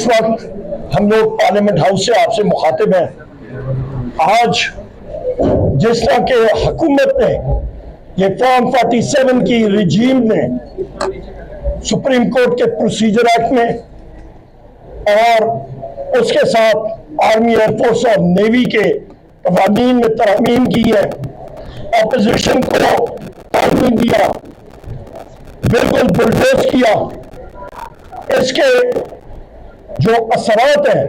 इस वक्त हम लोग पार्लियामेंट हाउस से आपसे मुखातिब हैं। आज जिस तरह के हुकूमत ने ये फॉर्म 47 की रिजीम ने सुप्रीम कोर्ट के प्रोसीजर एक्ट में और उसके साथ आर्मी, एयरफोर्स और नेवी के कवानीन में तरमीम की है, अपोजिशन को टाइम नहीं दिया, बिल्कुल बुलडोज किया, इसके जो असरात हैं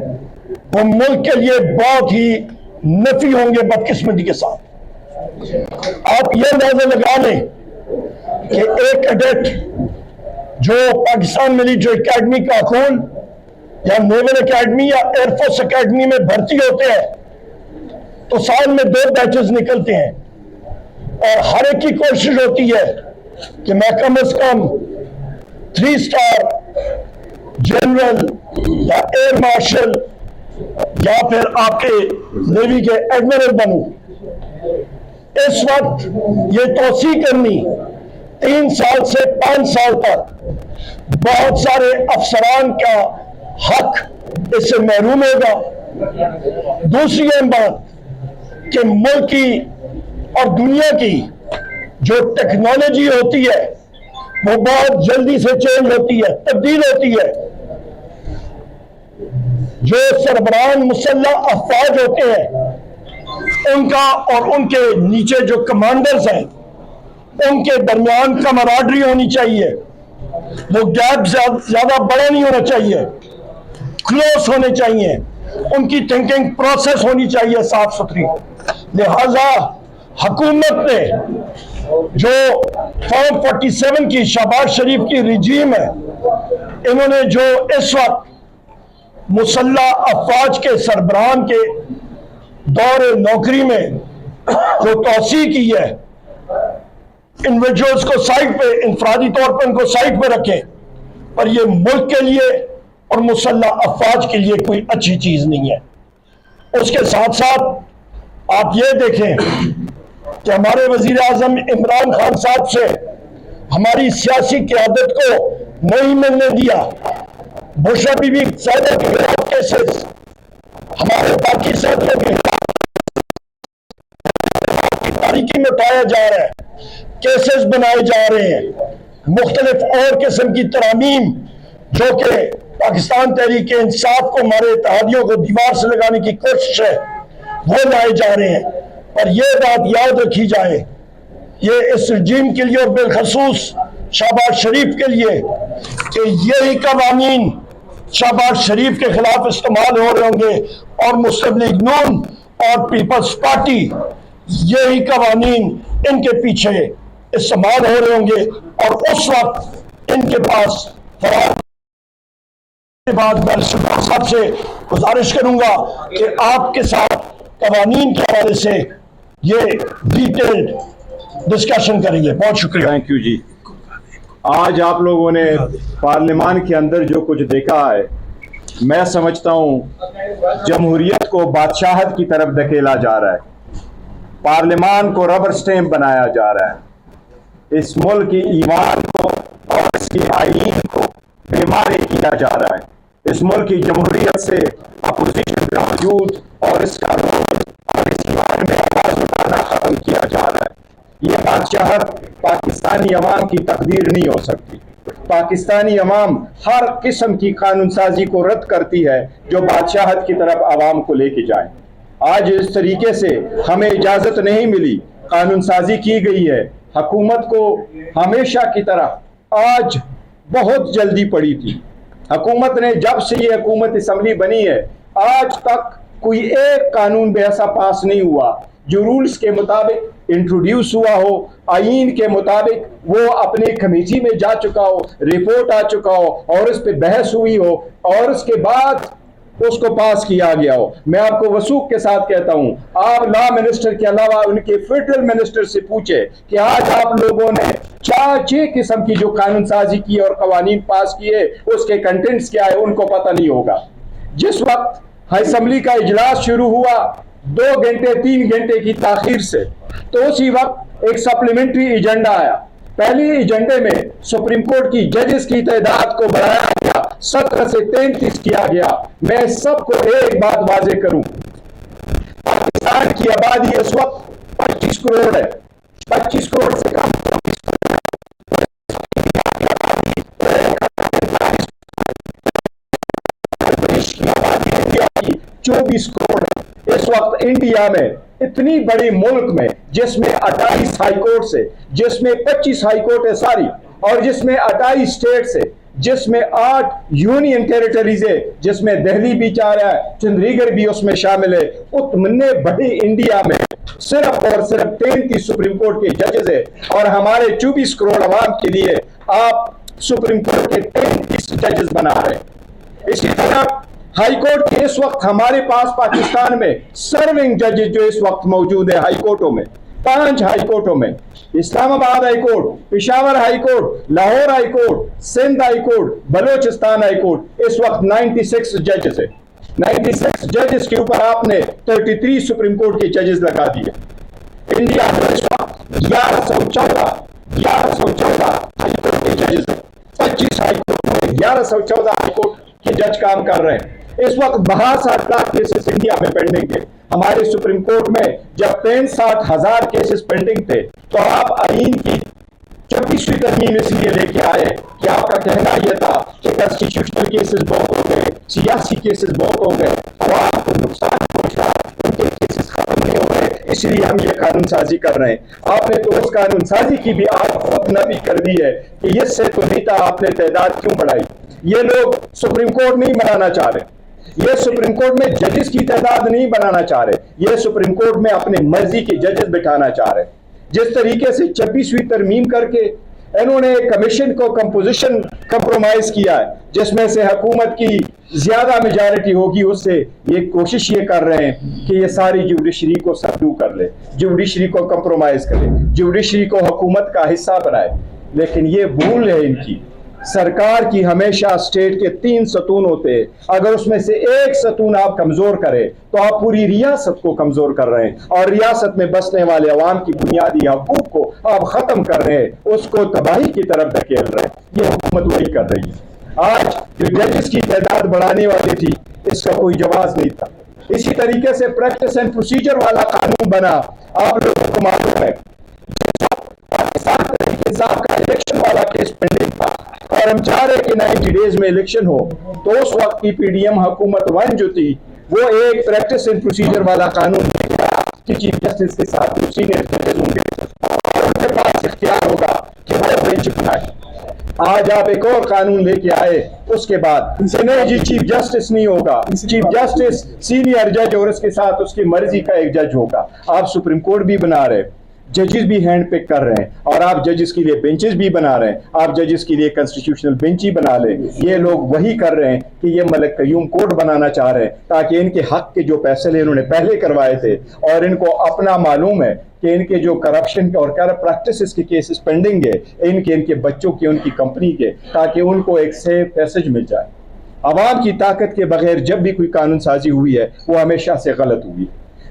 वो मुल्क के लिए बहुत ही नफी होंगे बदकिस्मती के साथ। आप ये अंदाजा लगा लें कि एक कैडेट जो पाकिस्तान मिलिट्री एकेडमी का खून या नेवल एकेडमी या एयरफोर्स एकेडमी में भर्ती होते हैं तो साल में 2 बैचेस निकलते हैं और हर एक की कोशिश होती है कि मैं कम से कम 3 स्टार जनरल या एयर मार्शल या फिर आपके नेवी के एडमिरल बनूं। इस वक्त ये तोसी करनी 3 साल से 5 साल तक बहुत सारे अफसरान का हक इससे महरूम होगा। दूसरी अहम बात कि मुल्क की और दुनिया की जो टेक्नोलॉजी होती है वो बहुत जल्दी से चेंज होती है, तब्दील होती है। जो सरबराह मुसल्लह अफवाज होते हैं उनका और उनके नीचे जो कमांडर्स हैं उनके दरमियान कमराडरी होनी चाहिए, वो गैप ज्यादा बड़ा नहीं होना चाहिए, क्लोज होने चाहिए, उनकी थिंकिंग प्रोसेस होनी चाहिए साफ सुथरी। लिहाजा हुकूमत ने जो फॉर्म 47 की शहबाज शरीफ की रिजीम है, इन्होंने जो इस वक्त मुसल्लह अफवाज के सरबराहान के दौर नौकरी में जो तोसी की है, इंडिविजुअल्स को साइड पे, इंफरादी तौर पर उनको साइड पे रखें, पर ये मुल्क के लिए और मुसल्लह अफवाज के लिए कोई अच्छी चीज नहीं है। उसके साथ साथ आप ये देखें कि हमारे वजीर आजम इमरान खान साहब से हमारी सियासी क़यादत को नहीं मिलने दिया। बुशरा बीबी साहिबा के खिलाफ केसेस, हमारे बाकी साथियों के तारीकी में उठाया जा रहा है, केसेस बनाए जा रहे हैं, मुख्तलिफ और किस्म की तरामीम जो कि पाकिस्तान तहरीक इंसाफ को, हमारे इत्तेहादियों को दीवार से लगाने की कोशिश है, वो लाए जा रहे हैं। पर यह बात याद रखी जाए, ये इस रजीम के लिए और बिलखसूस शहबाज शरीफ के लिए कि यही कवानीन शहबाज शरीफ के खिलाफ इस्तेमाल हो रहे होंगे और मुस्लिम लीग नून और पीपल्स पार्टी यही कवानीन इनके पीछे इस्तेमाल हो रहे होंगे और उस वक्त इनके पास फरार के बाद मैं साहब से गुजारिश करूंगा कि आपके साथ कवानीन के हवाले से ये डिटेल्ड डिस्कशन करेंगे। बहुत शुक्रिया। थैंक यू जी। आज आप लोगों ने पार्लियामान के अंदर जो कुछ देखा है, मैं समझता हूँ जमहूरियत को बादशाहत की तरफ धकेला जा रहा है, पार्लियामान को रबर स्टैंप बनाया जा रहा है, इस मुल्क की ईमान को और इसकी आईन को बेमारे किया जा रहा है, इस मुल्क की जमहूरियत से अपोजिशन का वजूद और इसका रोल और इस ईमान में आवाज उठाना खत्म किया जा रहा है। ये बादशाहत पाकिस्तानी अवाम की तकदीर नहीं हो सकती। पाकिस्तानी अवाम हर किस्म की कानून साजी को रद्द करती है जो बादशाहत की तरफ अवाम को लेके जाए। आज इस तरीके से हमें इजाजत नहीं मिली, कानून साजी की गई है। हुकूमत को हमेशा की तरह आज बहुत जल्दी पड़ी थी। हुकूमत ने जब से ये हुकूमत असम्बली बनी है आज तक कोई एक कानून भी ऐसा पास नहीं हुआ जो रूल्स के मुताबिक इंट्रोड्यूस हुआ हो, आईन के मुताबिक वो अपने कमेटी में जा चुका हो, रिपोर्ट आ चुका हो और उस पर बहस हुई हो और उसके बाद उसको पास किया गया हो। मैं आपको वसूख के साथ कहता हूं, आप लॉ मिनिस्टर के अलावा उनके फेडरल मिनिस्टर से पूछे कि आज आप लोगों ने 4-6 किस्म की जो कानून साजी की और कवानीन पास किए उसके कंटेंट्स क्या है उनको पता नहीं होगा। जिस वक्त असेंबली का इजलास शुरू हुआ 2 घंटे 3 घंटे की ताखीर से, तो उसी वक्त एक सप्लीमेंट्री एजेंडा आया। पहले एजेंडे में सुप्रीम कोर्ट की जजेस की तादाद को बढ़ाया गया गया, 17 से 33 किया गया। मैं सबको एक बात वाजे करूं, पाकिस्तान की आबादी इस वक्त 25 करोड़ है, 25 करोड़ से कम 24 करोड़ है। इस वक्त इंडिया में, इतनी बड़ी मुल्क में, जिसमें 28 हाई कोर्ट है, जिसमें 25 हाई कोर्ट है सारी, और जिसमें 28 स्टेट्स है, जिसमें 8 यूनियन टेरिटरीज है, जिसमें दिल्ली भी जा रहा है, चंडीगढ़ भी उसमें शामिल है, उतने बड़ी इंडिया में सिर्फ और सिर्फ 33 सुप्रीम कोर्ट के जजेस है, और हमारे 24 करोड़ अवाम के लिए आप सुप्रीम कोर्ट के 33 जजेस बना रहे हैं। इसी तरह हाई कोर्ट के इस वक्त हमारे पास पाकिस्तान में सर्विंग जजेस जो इस वक्त मौजूद है हाई कोर्टों में, 5 हाई कोर्टों में, Islamabad high court, Peshawar high court, Lahore high court, Sindh high court, Balochistan high court, इस वक्त 96 जजेस है। 96 जजेस के ऊपर आपने 33 सुप्रीम कोर्ट के जजेस लगा दिए। इंडिया में इस वक्त 1114 हाई कोर्ट के जजेस है, 25 हाई कोर्ट में 1114 हाई कोर्ट के जज काम कर रहे हैं। इस वक्त 62 लाख केसेस इंडिया में पेंडिंग थे। हमारे सुप्रीम कोर्ट में जब 65,000 केसेस पेंडिंग थे, तो आप आईन की 24वीं तरमीम इसलिए लेके आए कि आपका कहना यह था कि कॉन्स्टिट्यूशनल केसेस बहुत हो गए, सियासी केसेस बहुत हो गए, और आपको नुकसान पहुंच रहा, उनके केसेस खत्म नहीं हो रहे, इसलिए हम ये कानून साजी कर रहे हैं। आपने तो उस कानून साजी की भी आज खुद नफी कर दी है कि इससे तो नहीं था, आपने तादाद क्यों बढ़ाई। ये लोग सुप्रीम कोर्ट नहीं बनाना चाह रहे, ये सुप्रीम कोर्ट में जजेस की तादाद नहीं बनाना चाह रहे, ये सुप्रीम कोर्ट में अपने मर्जी के जजेस बिठाना चाह रहे। जिस तरीके से 26वीं तरमीम करके इन्होंने कमीशन को कंपोजिशन कंप्रोमाइज किया है, जिसमें से हुकूमत की ज्यादा मेजॉरिटी होगी, उससे ये कोशिश ये कर रहे हैं कि ये सारी जुडिशरी को सबडू कर ले, जुडिशरी को कंप्रोमाइज करे, जुडिशरी को हुकूमत का हिस्सा बनाए। लेकिन ये भूल है इनकी। सरकार की हमेशा स्टेट के 3 सतून होते हैं, अगर उसमें से एक सतून आप कमजोर करें तो आप पूरी रियासत को कमजोर कर रहे हैं, और रियासत में बसने वाले अवाम की बुनियादी हकूक को आप खत्म कर रहे हैं, उसको तबाही की तरफ धकेल रहे हैं। ये हुकूमत वही कर रही है। आज जो जजेस की तादाद बढ़ाने वाली थी, इसका कोई जवाब नहीं था। इसी तरीके से प्रैक्टिस एंड प्रोसीजर वाला कानून बना, आप लोगों को मालूम है पाकिस्तान तहरीक इंसाफ का इलेक्शन वाला केस पेंडिंग था, और हम चाह रहे कि 90 डेज में इलेक्शन हो, तो उस वक्त की पीडीएम हुकूमत 1 जो थी, वो एक प्रैक्टिस एंड प्रोसीजर वाला कानून लेके आया कि चीफ जस्टिस के साथ जो सीनियर जजेस होंगे और उनके पास इख्तियार होगा कि वो बेंच बनाए। आज आप एक और कानून लेके आए, उसके बाद नहीं जी चीफ जस्टिस नहीं होगा, चीफ जस्टिस सीनियर जज और उसके साथ उसकी मर्जी का एक जज होगा। आप सुप्रीम कोर्ट भी बना रहे, जजेस भी हैंड पिक कर रहे हैं, और आप जजेस के लिए बेंचेस भी बना रहे हैं, आप जजेस के लिए कॉन्स्टिट्यूशनल बेंच ही बना लें। ये लोग वही कर रहे हैं कि ये मलिक कयूम कोर्ट बनाना चाह रहे हैं, ताकि इनके हक के जो फैसले इन्होंने पहले करवाए थे, और इनको अपना मालूम है कि इनके जो करप्शन और करप्ट प्रैक्टिसेस के केसेस पेंडिंग है, इनके बच्चों के, उनकी कंपनी के, ताकि उनको एक सेफ पैसेज मिल जाए। आवाम की ताकत के बगैर जब भी कोई कानून साजी हुई है, वो हमेशा से गलत हुई।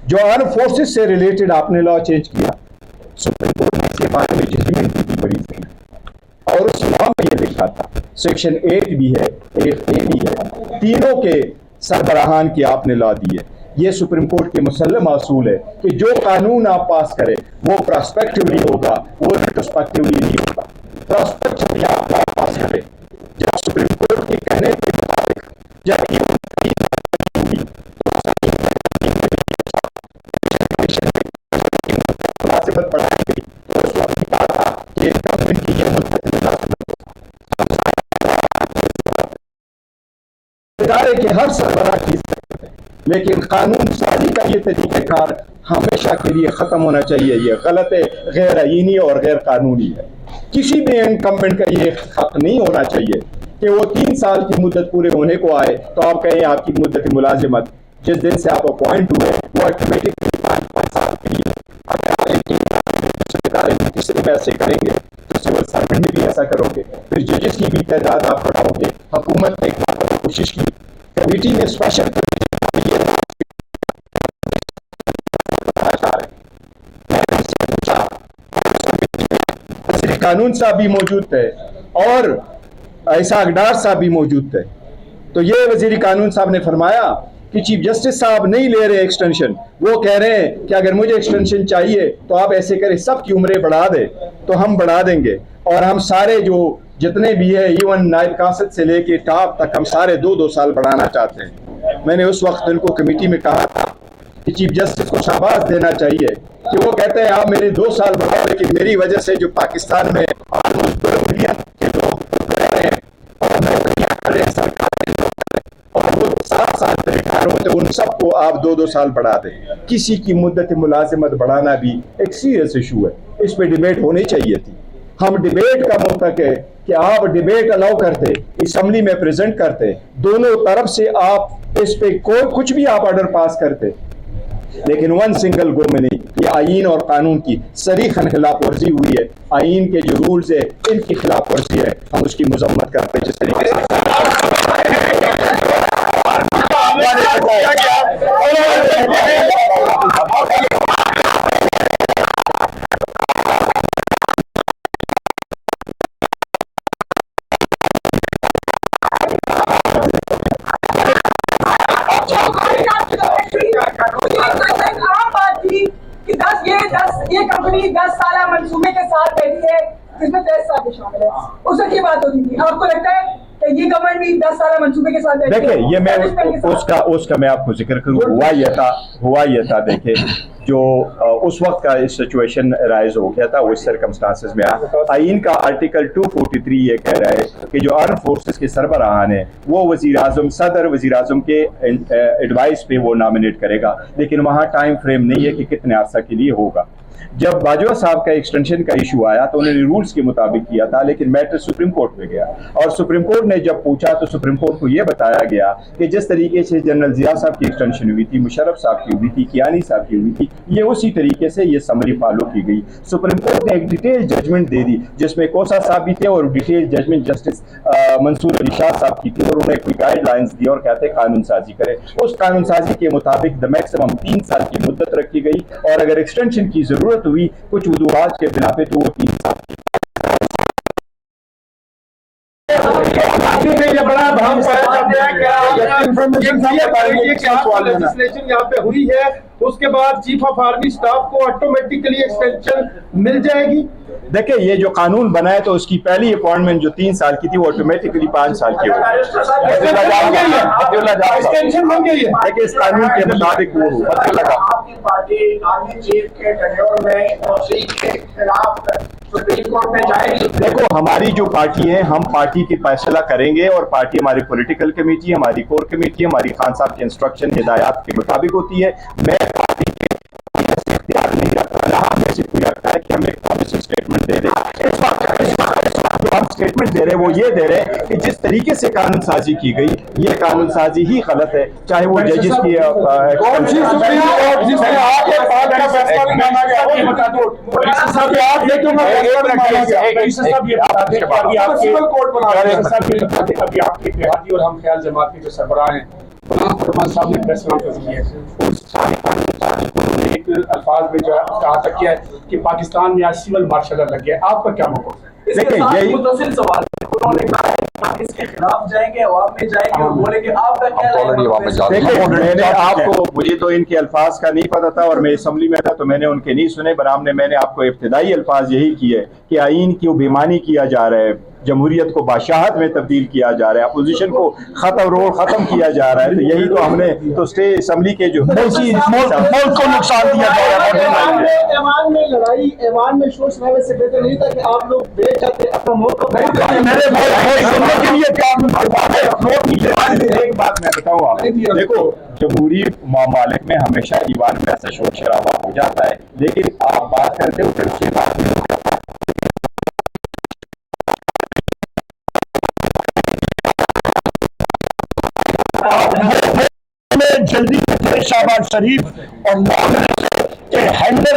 जो आर्म फोर्सेस से रिलेटेड आपने लॉ चेंज किया, सुप्रीम कोर्ट ने इसके बारे में जजमेंट भी बड़ी थी, और उस लॉ में ये लिखा था, सेक्शन 8 भी है, 8A भी है, तीनों के सरबराहान की आपने लॉ दी है। ये सुप्रीम कोर्ट के मुसल्लम असूल है कि जो कानून आप पास करें वो प्रॉस्पेक्टिवली होगा, वो रिट्रोस्पेक्टिवली नहीं होगा। प्रॉस्पेक्टिवली आप लॉ पास करें, जब सुप्रीम कोर्ट के कहने के मुताबिक जब ये मुनासिबत बढ़ाएंगे, तो उस वक्त कहा था कि गवर्नमेंट की ये इदारे के हर सरबराह की, लेकिन कानून साजी का ये तरीक़ेकार हमेशा के लिए खत्म होना चाहिए। ये गलत है, गैर आईनी और गैर कानूनी है। किसी भी इनकम्बेंट का ये हक नहीं होना चाहिए कि वो 3 साल की मुद्दत पूरे होने को आए तो आप कहें आपकी मुद्दत मुलाजिमत जिस दिन से आप अपॉइंट हुए वो ऑटोमेटिकली 5 साल के लिए, अगर आप तीसरे में ऐसे करेंगे तो सिविल सर्वेंट में भी ऐसा करोगे, फिर जजेस की भी तादाद आप बढ़ाओगे। हुकूमत ने एक कोशिश की, कमेटी ने स्पेशल कानून साहब भी मौजूद थे, और इसहाक डार साहब भी मौजूद थे। तो ये वजीर कानून साहब ने फरमाया कि चीफ जस्टिस साहब नहीं ले रहे एक्सटेंशन, वो कह रहे हैं कि अगर मुझे एक्सटेंशन चाहिए तो आप ऐसे करें, सबकी उम्रें बढ़ा दे, तो हम बढ़ा देंगे और हम सारे जो जितने भी है इवन नायब कासद से लेके टॉप तक हम सारे 2-2 साल बढ़ाना चाहते हैं। मैंने उस वक्त उनको कमेटी में कहा था कि चीफ जस्टिस को शाबाश देना चाहिए कि वो कहते हैं आप मेरे 2 साल बढ़ाओ, लेकिन मेरी वजह से जो पाकिस्तान में ऑलमोस्ट 2 मिलियन के लोग रह रहे हैं और नौकरियां कर रहे हैं सरकारी और वो 7 साल बेकार होते, उन सबको आप 2-2 साल बढ़ा दें। किसी की मुद्दत मुलाजिमत बढ़ाना भी एक सीरियस इशू है, इस पे डिबेट होनी चाहिए थी। हम डिबेट का मुतक है कि आप डिबेट अलाउ करते, असम्बली में प्रेजेंट करते, दोनों तरफ से आप इस पे कोई कुछ भी आप ऑर्डर पास करते, लेकिन वन सिंगल गो में नहीं। ये आईन और कानून की सरीखन खिलाफ वर्जी हुई है, आईन के जो रूल्स है इनकी खिलाफ वर्जी है, हम उसकी मजम्मत करते हैं। जिस तरीके ये कंपनी 10 साल मंसूबे के साथ बैठी है जिसमें 10 साल भी शामिल है, उससे की बात होती थी। आपको लगता है कि ये गवर्नमेंट भी 10 साल मंसूबे के साथ बैठी है? देखिए, ये मैं उसका मैं आपको जिक्र करूँ, हुआ ये था देखिए, जो उस वक्त का सिचुएशन राइज हो गया था, वो इस सर्कमस्टांसेस में आईन का आर्टिकल 243 ये कह रहा है कि जो आर्म फोर्सेस के सरबराहान है वो वजीर आजम, सदर वजीर आजम के एडवाइस पे वो नॉमिनेट करेगा, लेकिन वहाँ टाइम फ्रेम नहीं है कि कितने अरसा के लिए होगा। जब बाजवा साहब का एक्सटेंशन का इशू आया तो उन्होंने रूल्स के मुताबिक किया था, लेकिन मैटर सुप्रीम कोर्ट में गया और सुप्रीम कोर्ट ने जब पूछा तो सुप्रीम कोर्ट को यह बताया गया कि जिस तरीके से जनरल जिया साहब की एक्सटेंशन हुई थी, मुशर्रफ साहब की हुई थी, कियानी साहब की हुई थी, ये उसी तरीके से ये समरी फॉलो की गई। सुप्रीम कोर्ट ने एक डिटेल जजमेंट दे दी जिसमें कोसा साहब भी थे और detail judgment justice Mansoor Ali Shah साहब की थी, और उन्हें कोई गाइडलाइंस दी और कहते कानून साजी करे। उस कानून साजी के मुताबिक द मैक्सिमम 3 साल की मुद्दत रखी गई और अगर एक्सटेंशन की जरूरत हुई कुछ वजूहात के बिना पे तो वो 3 साल की। ये बड़ा भ्रम पाया जाता है लेजिस्लेशन यहाँ पे हुई है, उसके बाद चीफ ऑफ आर्मी स्टाफ को ऑटोमेटिकली एक्सटेंशन मिल जाएगी। देखिए, ये जो कानून बना है तो उसकी पहली अपॉइंटमेंट जो 3 साल की थी वो ऑटोमेटिकली 5 साल की हो गई। एक्सटेंशन बन गई है। देखिए, इस कानून के मुताबिक वो आपकी पार्टी आर्मी चीफ के टेन्योर में तोसीई के खिलाफ सुप्रीम कोर्ट में जाएगी। देखो, हमारी जो पार्टी है, हम पार्टी की फैसला करेंगे और पार्टी हमारी पॉलिटिकल कमेटी, हमारी कोर कमेटी, हमारी खान साहब के इंस्ट्रक्शन हिदायत के मुताबिक होती है। मैं पार्टी के इख्तियार नहीं रखता, ना हमें से कोई रखता है कि हम एक पॉलिसी स्टेटमेंट दे दें। इस वक्त जो हम स्टेटमेंट दे रहे हैं वो ये दे रहे हैं कि जिस तरीके से कानून साजी की गई ये कानून साजी ही गलत है, चाहे वो जजेस की कौन सी सुप्रीम कोर्ट जिसमें आपके पास का फैसला बनाना गया वो बता दो। सब आप देखो मैं सब ये बता दें कि अभी आपके कोर्ट बना रहे हैं, सब ये बता दें अभी आपके इत्तेहादी और हम ख्याल जमात के जो सरबराह हैं फरमान साहब ने प्रेस कॉन्फ्रेंस की है, उस सारे कानून साजी को उन्होंने एक अल्फाज में जो कहा तक किया है कि पाकिस्तान में आज सिविल मार्शल लग गया। आपका क्या मौक़िफ़ है? देखिए, यही मुतसिल सवाल उन्होंने कहा इसके खिलाफ जाएंगे, अवाम में जाएंगे और बोलेंगे आपका क्या है? देखिए, मैंने आपको, मुझे तो इनके अल्फाज का नहीं पता था और मैं असम्बली में था तो मैंने उनके नहीं सुने, बरामने मैंने आपको इब्तिदाई अल्फाज यही किए कि आईन की बेईमानी किया जा रहा है, जमहूरियत को बादशाहत में तब्दील किया जा रहा है, अपोजिशन को खत्म किया जा रहा है। तो यही तो हमने तो स्टेट असम्बली के जो मुल्क को नुकसान दिया जा रहा है। ऐवान में लड़ाई, ऐवान में शोर शराबे से बेहतर नहीं था कि आप लोग बेच जाते अपना मौका। एक बात मैं बताऊँ आप, देखो जमहूरी मामलिक में हमेशा ईवान में ऐसा शोर शराबा हो जाता है, लेकिन आप बात करते हो फिर उसके बाद जल्दी शहबाज शरीफ और हैंडल